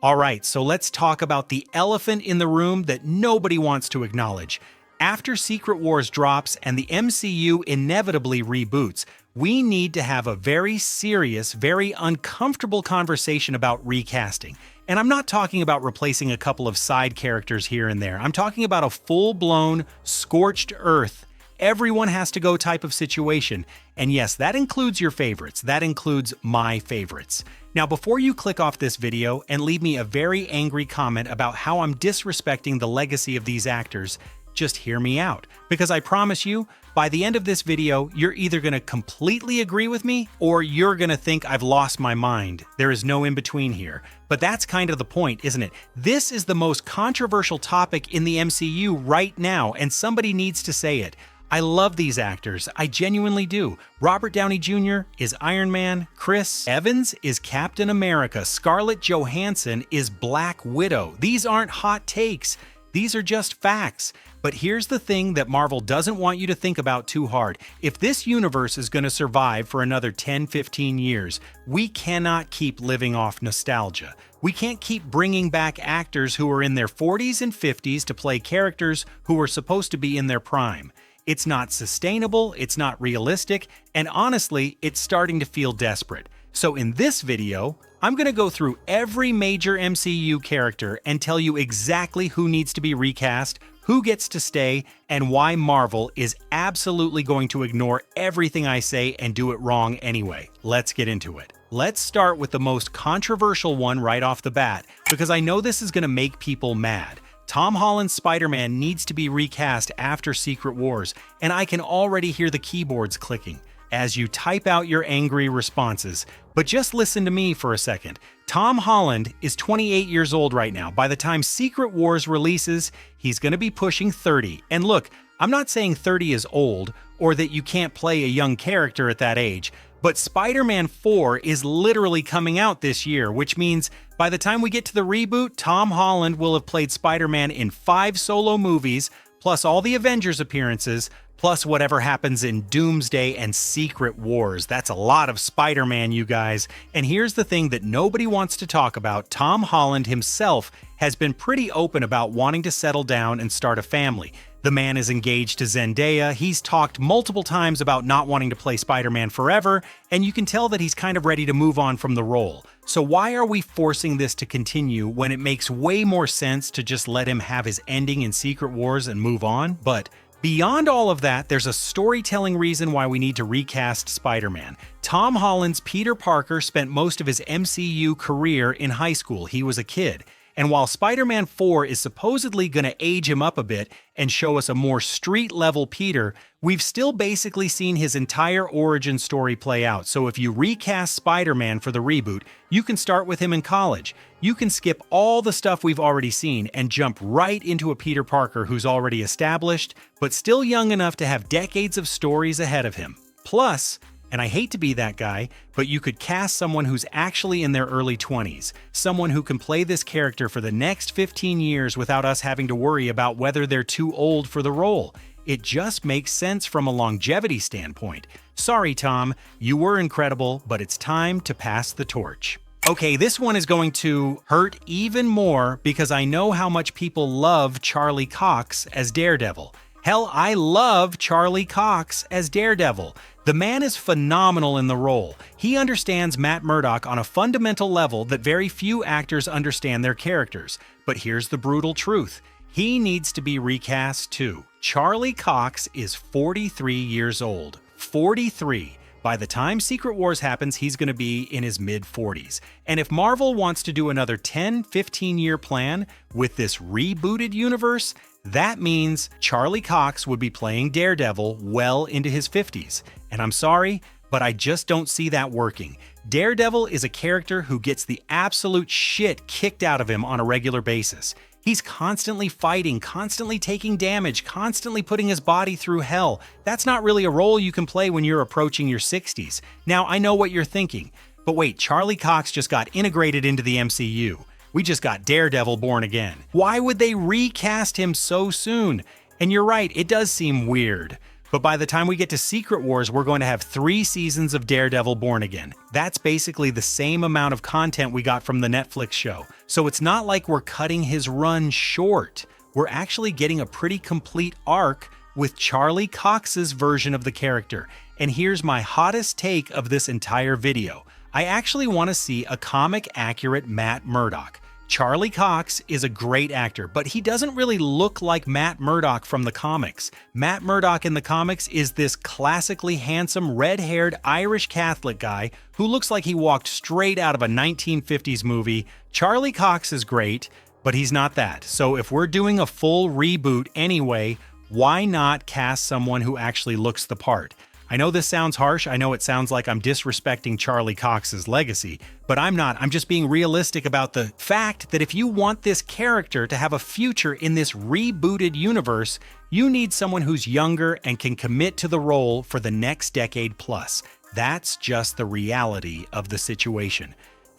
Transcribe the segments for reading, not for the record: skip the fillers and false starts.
Alright, so let's talk about the elephant in the room that nobody wants to acknowledge. After Secret Wars drops and the MCU inevitably reboots, we need to have a very serious, very uncomfortable conversation about recasting. And I'm not talking about replacing a couple of side characters here and there. I'm talking about a full-blown, scorched earth, everyone has to go type of situation. And yes, that includes your favorites. That includes my favorites. Now, before you click off this video and leave me a very angry comment about how I'm disrespecting the legacy of these actors, just hear me out. Because I promise you, by the end of this video, you're either going to completely agree with me or you're going to think I've lost my mind. There is no in-between here. But that's kind of the point, isn't it? This is the most controversial topic in the MCU right now, and somebody needs to say it. I love these actors, I genuinely do. Robert Downey Jr. is Iron Man, Chris Evans is Captain America, Scarlett Johansson is Black Widow. These aren't hot takes, these are just facts. But here's the thing that Marvel doesn't want you to think about too hard. If this universe is going to survive for another 10-15 years, we cannot keep living off nostalgia. We can't keep bringing back actors who are in their 40s and 50s to play characters who are supposed to be in their prime. It's not sustainable, it's not realistic, and honestly, it's starting to feel desperate. So in this video, I'm going to go through every major MCU character and tell you exactly who needs to be recast, who gets to stay, and why Marvel is absolutely going to ignore everything I say and do it wrong anyway. Let's get into it. Let's start with the most controversial one right off the bat, because I know this is going to make people mad. Tom Holland's Spider-Man needs to be recast after Secret Wars, and I can already hear the keyboards clicking as you type out your angry responses. But just listen to me for a second. Tom Holland is 28 years old right now. By the time Secret Wars releases, he's going to be pushing 30. And look, I'm not saying 30 is old or that you can't play a young character at that age, but Spider-Man 4 is literally coming out this year, which means by the time we get to the reboot, Tom Holland will have played Spider-Man in 5 solo movies, plus all the Avengers appearances, plus whatever happens in Doomsday and Secret Wars. That's a lot of Spider-Man, you guys. And here's the thing that nobody wants to talk about. Tom Holland himself has been pretty open about wanting to settle down and start a family. The man is engaged to Zendaya, he's talked multiple times about not wanting to play Spider-Man forever, and you can tell that he's kind of ready to move on from the role. So why are we forcing this to continue when it makes way more sense to just let him have his ending in Secret Wars and move on? But beyond all of that, there's a storytelling reason why we need to recast Spider-Man. Tom Holland's Peter Parker spent most of his MCU career in high school. He was a kid. And while Spider-Man 4 is supposedly going to age him up a bit and show us a more street-level Peter, we've still basically seen his entire origin story play out. So if you recast Spider-Man for the reboot, you can start with him in college. You can skip all the stuff we've already seen and jump right into a Peter Parker who's already established, but still young enough to have decades of stories ahead of him. Plus, and I hate to be that guy, but you could cast someone who's actually in their early 20s, someone who can play this character for the next 15 years without us having to worry about whether they're too old for the role. It just makes sense from a longevity standpoint. Sorry, Tom, you were incredible, but it's time to pass the torch. Okay, this one is going to hurt even more because I know how much people love Charlie Cox as Daredevil. Hell, I love Charlie Cox as Daredevil. The man is phenomenal in the role. He understands Matt Murdock on a fundamental level that very few actors understand their characters. But here's the brutal truth. He needs to be recast too. Charlie Cox is 43 years old. 43. By the time Secret Wars happens, he's going to be in his mid-40s. And if Marvel wants to do another 10-15-year plan with this rebooted universe, that means Charlie Cox would be playing Daredevil well into his 50s. And I'm sorry, but I just don't see that working. Daredevil is a character who gets the absolute shit kicked out of him on a regular basis. He's constantly fighting, constantly taking damage, constantly putting his body through hell. That's not really a role you can play when you're approaching your 60s. Now, I know what you're thinking, but wait, Charlie Cox just got integrated into the MCU. We just got Daredevil born again. Why would they recast him so soon? And you're right, it does seem weird. But by the time we get to Secret Wars, we're going to have 3 seasons of Daredevil Born Again. That's basically the same amount of content we got from the Netflix show. So it's not like we're cutting his run short. We're actually getting a pretty complete arc with Charlie Cox's version of the character. And here's my hottest take of this entire video. I actually want to see a comic-accurate Matt Murdock. Charlie Cox is a great actor, but he doesn't really look like Matt Murdock from the comics. Matt Murdock in the comics is this classically handsome, red-haired Irish Catholic guy who looks like he walked straight out of a 1950s movie. Charlie Cox is great, but he's not that. So if we're doing a full reboot anyway, why not cast someone who actually looks the part? I know this sounds harsh, I know it sounds like I'm disrespecting Charlie Cox's legacy, but I'm not. I'm just being realistic about the fact that if you want this character to have a future in this rebooted universe, you need someone who's younger and can commit to the role for the next decade plus. That's just the reality of the situation.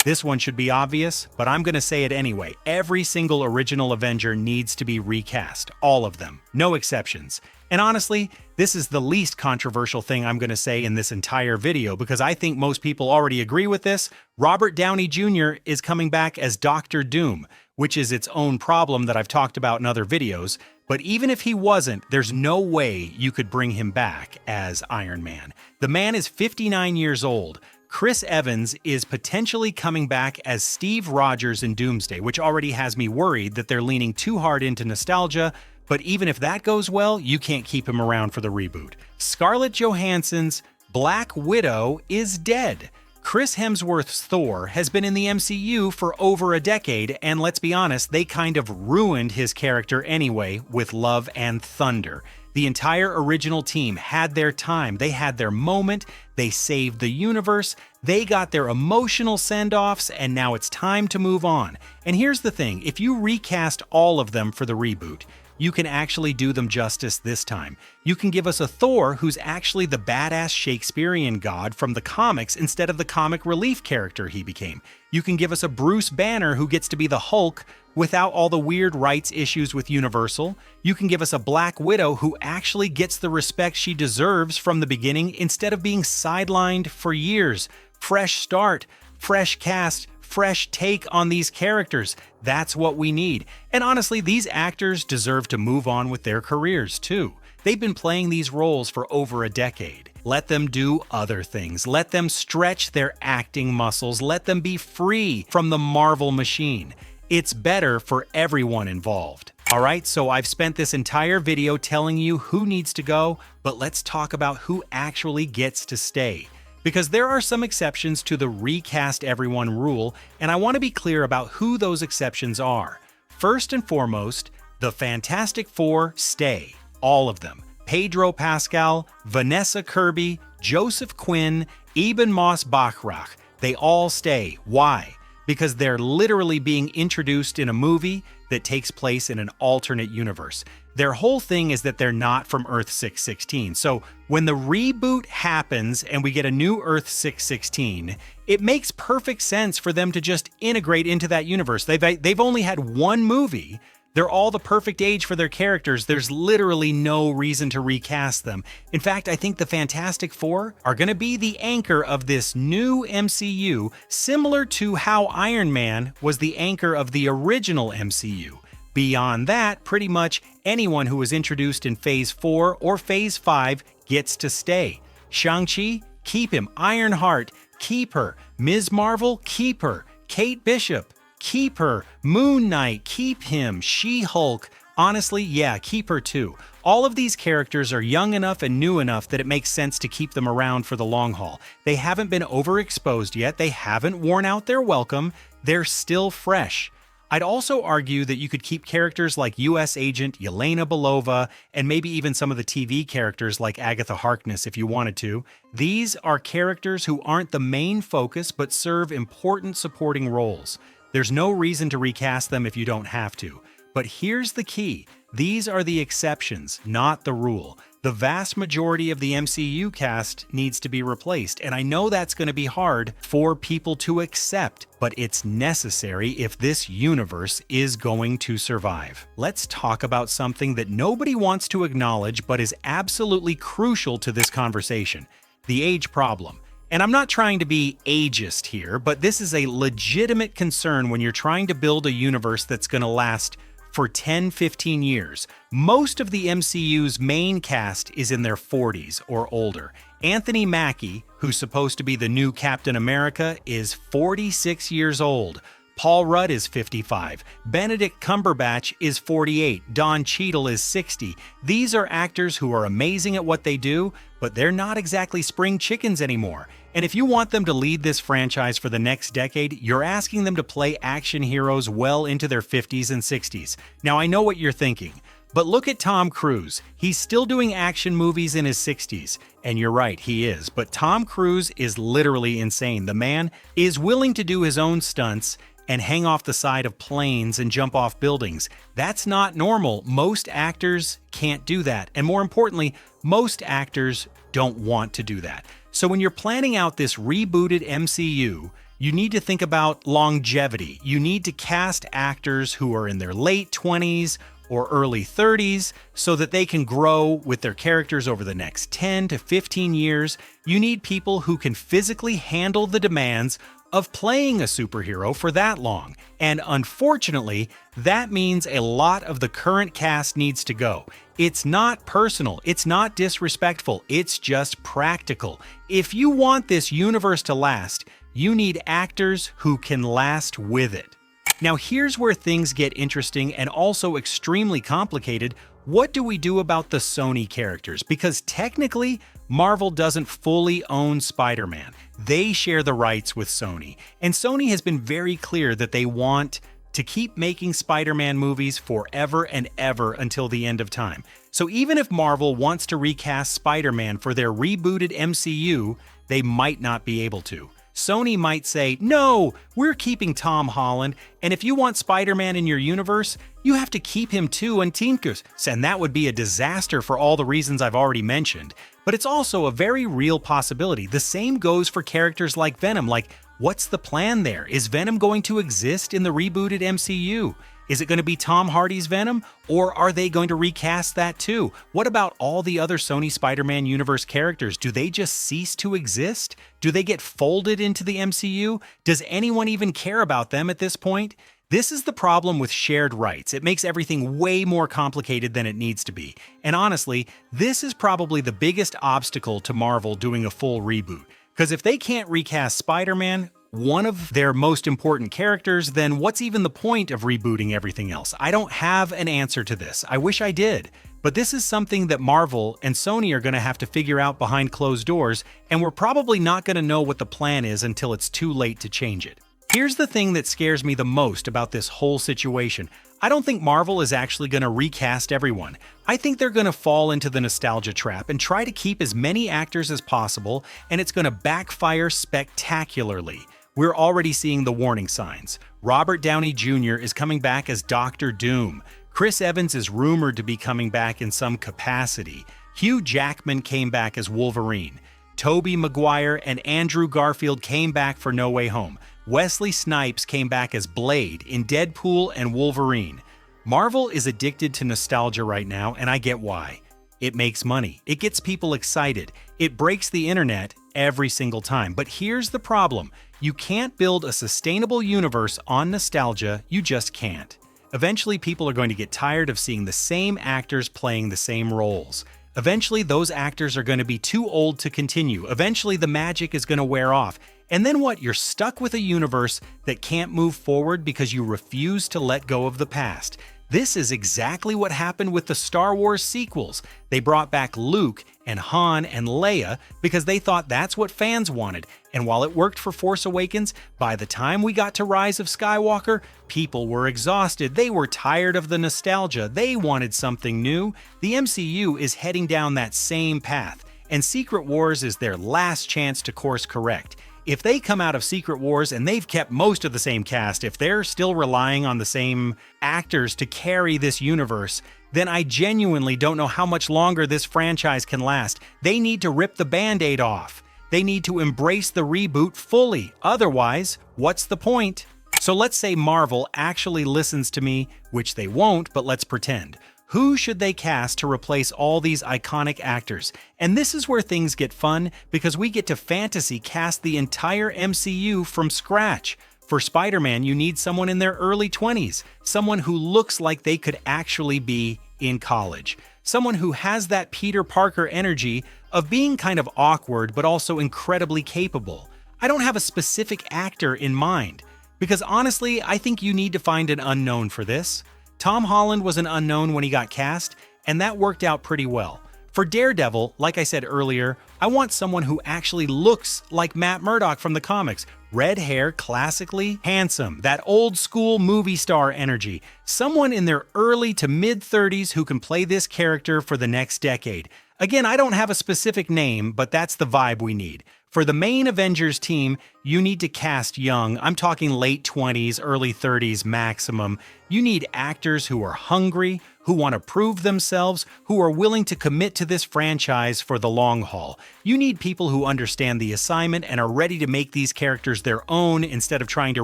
This one should be obvious, but I'm going to say it anyway. Every single original Avenger needs to be recast. All of them. No exceptions. And honestly, this is the least controversial thing I'm going to say in this entire video because I think most people already agree with this. Robert Downey Jr. is coming back as Dr. Doom, which is its own problem that I've talked about in other videos. But even if he wasn't, there's no way you could bring him back as Iron Man. The man is 59 years old. Chris Evans is potentially coming back as Steve Rogers in Doomsday, which already has me worried that they're leaning too hard into nostalgia. But even if that goes well, you can't keep him around for the reboot. Scarlett Johansson's Black Widow is dead. Chris Hemsworth's Thor has been in the MCU for over a decade, and let's be honest, they kind of ruined his character anyway with Love and Thunder. The entire original team had their time, they had their moment, they saved the universe, they got their emotional send-offs, and now it's time to move on. And here's the thing, if you recast all of them for the reboot, you can actually do them justice this time. You can give us a Thor who's actually the badass Shakespearean god from the comics instead of the comic relief character he became. You can give us a Bruce Banner who gets to be the Hulk without all the weird rights issues with Universal. You can give us a Black Widow who actually gets the respect she deserves from the beginning instead of being sidelined for years. Fresh start, fresh cast, fresh take on these characters. That's what we need. And honestly, these actors deserve to move on with their careers too. They've been playing these roles for over a decade. Let them do other things. Let them stretch their acting muscles. Let them be free from the Marvel machine. It's better for everyone involved. Alright, so I've spent this entire video telling you who needs to go, but let's talk about who actually gets to stay. Because there are some exceptions to the recast everyone rule, and I want to be clear about who those exceptions are. First and foremost, the Fantastic Four stay. All of them. Pedro Pascal, Vanessa Kirby, Joseph Quinn, Eben Moss-Bachrach. They all stay. Why? Because they're literally being introduced in a movie that takes place in an alternate universe. Their whole thing is that they're not from Earth 616. So when the reboot happens and we get a new Earth 616, it makes perfect sense for them to just integrate into that universe. They've only had one movie. They're all the perfect age for their characters. There's literally no reason to recast them. In fact, I think the Fantastic Four are going to be the anchor of this new MCU, similar to how Iron Man was the anchor of the original MCU. Beyond that, pretty much anyone who was introduced in Phase 4 or Phase 5 gets to stay. Shang-Chi, keep him. Ironheart, keep her. Ms. Marvel, keep her. Kate Bishop, keep her. Moon Knight, keep him. She-Hulk, honestly, yeah, keep her too. All of these characters are young enough and new enough that it makes sense to keep them around for the long haul. They haven't been overexposed yet. They haven't worn out their welcome. They're still fresh. I'd also argue that you could keep characters like U.S. Agent Yelena Belova and maybe even some of the TV characters like Agatha Harkness if you wanted to. These are characters who aren't the main focus but serve important supporting roles. There's no reason to recast them if you don't have to. But here's the key. These are the exceptions, not the rule. The vast majority of the MCU cast needs to be replaced, and I know that's going to be hard for people to accept, but it's necessary if this universe is going to survive. Let's talk about something that nobody wants to acknowledge but is absolutely crucial to this conversation: the age problem. And I'm not trying to be ageist here, but this is a legitimate concern when you're trying to build a universe that's going to last for 10-15 years. Most of the MCU's main cast is in their 40s or older. Anthony Mackie, who's supposed to be the new Captain America, is 46 years old. Paul Rudd is 55. Benedict Cumberbatch is 48. Don Cheadle is 60. These are actors who are amazing at what they do, but they're not exactly spring chickens anymore. And if you want them to lead this franchise for the next decade, you're asking them to play action heroes well into their 50s and 60s. Now, I know what you're thinking, but look at Tom Cruise. He's still doing action movies in his 60s. And you're right, he is. But Tom Cruise is literally insane. The man is willing to do his own stunts and hang off the side of planes and jump off buildings. That's not normal. Most actors can't do that. And more importantly, most actors don't want to do that. So when you're planning out this rebooted MCU, you need to think about longevity. You need to cast actors who are in their late 20s or early 30s so that they can grow with their characters over the next 10 to 15 years. You need people who can physically handle the demands of playing a superhero for that long. And unfortunately, that means a lot of the current cast needs to go. It's not personal, it's not disrespectful, it's just practical. If you want this universe to last, you need actors who can last with it. Now here's where things get interesting and also extremely complicated. What do we do about the Sony characters? Because technically, Marvel doesn't fully own Spider-Man. They share the rights with Sony. And Sony has been very clear that they want to keep making Spider-Man movies forever and ever until the end of time. So even if Marvel wants to recast Spider-Man for their rebooted MCU, they might not be able to. Sony might say, no, we're keeping Tom Holland, and if you want Spider-Man in your universe, you have to keep him too and Tinkus, and that would be a disaster for all the reasons I've already mentioned. But it's also a very real possibility. The same goes for characters like Venom. Like, what's the plan there? Is Venom going to exist in the rebooted MCU? Is it going to be Tom Hardy's Venom, or are they going to recast that too? What about all the other Sony Spider-Man universe characters? Do they just cease to exist? Do they get folded into the MCU? Does anyone even care about them at this point? This is the problem with shared rights. It makes everything way more complicated than it needs to be. And honestly, this is probably the biggest obstacle to Marvel doing a full reboot. Because if they can't recast Spider-Man, one of their most important characters, then what's even the point of rebooting everything else? I don't have an answer to this. I wish I did. But this is something that Marvel and Sony are going to have to figure out behind closed doors, and we're probably not going to know what the plan is until it's too late to change it. Here's the thing that scares me the most about this whole situation. I don't think Marvel is actually going to recast everyone. I think they're going to fall into the nostalgia trap and try to keep as many actors as possible, and it's going to backfire spectacularly. We're already seeing the warning signs. Robert Downey Jr. is coming back as Dr. Doom. Chris Evans is rumored to be coming back in some capacity. Hugh Jackman came back as Wolverine. Tobey Maguire and Andrew Garfield came back for No Way Home. Wesley Snipes came back as Blade in Deadpool and Wolverine. Marvel is addicted to nostalgia right now, and I get why. It makes money. It gets people excited. It breaks the internet every single time. But here's the problem. You can't build a sustainable universe on nostalgia. You just can't. Eventually, people are going to get tired of seeing the same actors playing the same roles. Eventually, those actors are going to be too old to continue. Eventually, the magic is going to wear off. And then what? You're stuck with a universe that can't move forward because you refuse to let go of the past. This is exactly what happened with the Star Wars sequels. They brought back Luke and Han and Leia because they thought that's what fans wanted. And while it worked for Force Awakens, by the time we got to Rise of Skywalker, people were exhausted. They were tired of the nostalgia. They wanted something new. The MCU is heading down that same path, and Secret Wars is their last chance to course correct. If they come out of Secret Wars and they've kept most of the same cast, if they're still relying on the same actors to carry this universe, then I genuinely don't know how much longer this franchise can last. They need to rip the Band-Aid off. They need to embrace the reboot fully. Otherwise, what's the point? So let's say Marvel actually listens to me, which they won't, but let's pretend. Who should they cast to replace all these iconic actors? And this is where things get fun, because we get to fantasy cast the entire MCU from scratch. For Spider-Man, you need someone in their early 20s, someone who looks like they could actually be in college, someone who has that Peter Parker energy of being kind of awkward but also incredibly capable. I don't have a specific actor in mind, because honestly, I think you need to find an unknown for this. Tom Holland was an unknown when he got cast, and that worked out pretty well. For Daredevil, like I said earlier, I want someone who actually looks like Matt Murdock from the comics. Red hair, classically handsome, that old school movie star energy. Someone in their early to mid-30s who can play this character for the next decade. Again, I don't have a specific name, but that's the vibe we need. For the main Avengers team, you need to cast young. I'm talking late 20s, early 30s maximum. You need actors who are hungry, who want to prove themselves, who are willing to commit to this franchise for the long haul. You need people who understand the assignment and are ready to make these characters their own instead of trying to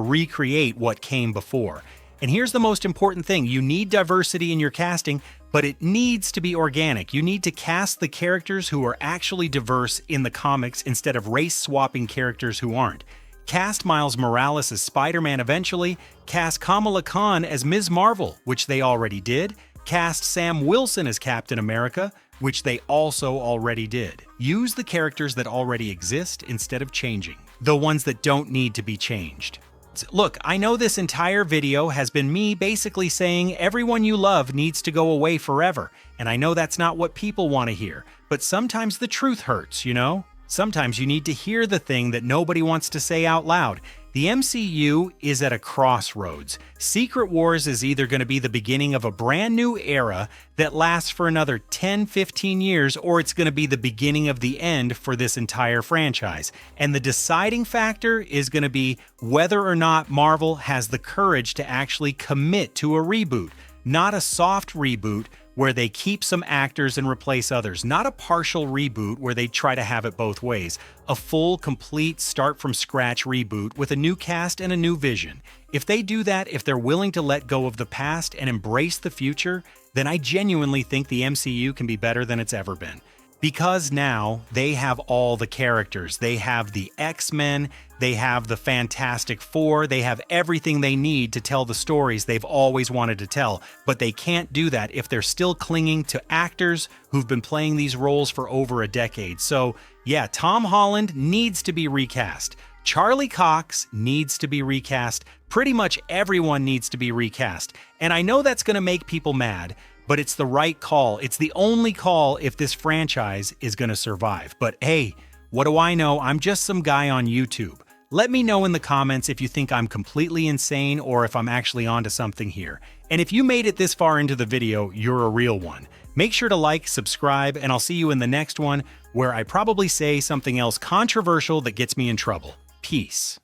recreate what came before. And here's the most important thing. You need diversity in your casting, but it needs to be organic. You need to cast the characters who are actually diverse in the comics instead of race-swapping characters who aren't. Cast Miles Morales as Spider-Man eventually, cast Kamala Khan as Ms. Marvel, which they already did, cast Sam Wilson as Captain America, which they also already did. Use the characters that already exist instead of changing, the ones that don't need to be changed. Look, I know this entire video has been me basically saying everyone you love needs to go away forever, and I know that's not what people want to hear, but sometimes the truth hurts, you know? Sometimes you need to hear the thing that nobody wants to say out loud. The MCU is at a crossroads. Secret Wars is either going to be the beginning of a brand new era that lasts for another 10-15 years, or it's going to be the beginning of the end for this entire franchise. And the deciding factor is going to be whether or not Marvel has the courage to actually commit to a reboot. Not a soft reboot where they keep some actors and replace others. Not a partial reboot where they try to have it both ways. A full, complete, start-from-scratch reboot with a new cast and a new vision. If they do that, if they're willing to let go of the past and embrace the future, then I genuinely think the MCU can be better than it's ever been. Because now they have all the characters. They have the X-Men, they have the Fantastic Four, they have everything they need to tell the stories they've always wanted to tell. But they can't do that if they're still clinging to actors who've been playing these roles for over a decade. So yeah, Tom Holland needs to be recast. Charlie Cox needs to be recast. Pretty much everyone needs to be recast. And I know that's going to make people mad, but it's the right call. It's the only call if this franchise is going to survive. But hey, what do I know? I'm just some guy on YouTube. Let me know in the comments if you think I'm completely insane or if I'm actually onto something here. And if you made it this far into the video, you're a real one. Make sure to like, subscribe, and I'll see you in the next one where I probably say something else controversial that gets me in trouble. Peace.